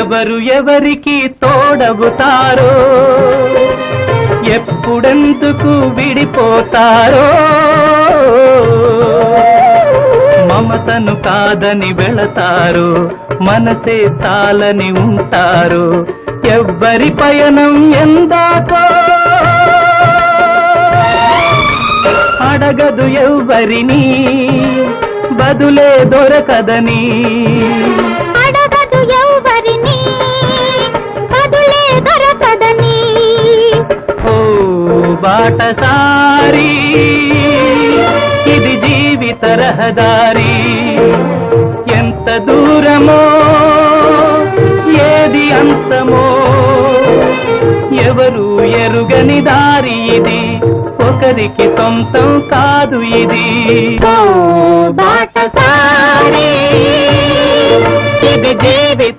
ఎవరు ఎవరికి తోడవుతారో ఎప్పుడెందుకు విడిపోతారో మమతను కాదని వెళతారు మనసే చాలని ఉంటారు ఎవ్వరి పయనం ఎందాకో అడగదు ఎవ్వరిని బదులే దొరకదని అడగదు ఎవ్వరిని బదులే దొరకదని ఓ బాటసారి ఇది జీవిత రహదారి ఎంత దూరమో ఏది అంతమో ఎవరు ఎరుగని దారి ఇది ఒకరికి సొంతం కాదు ఇది ఓ బాటసారి ఇది జీవిత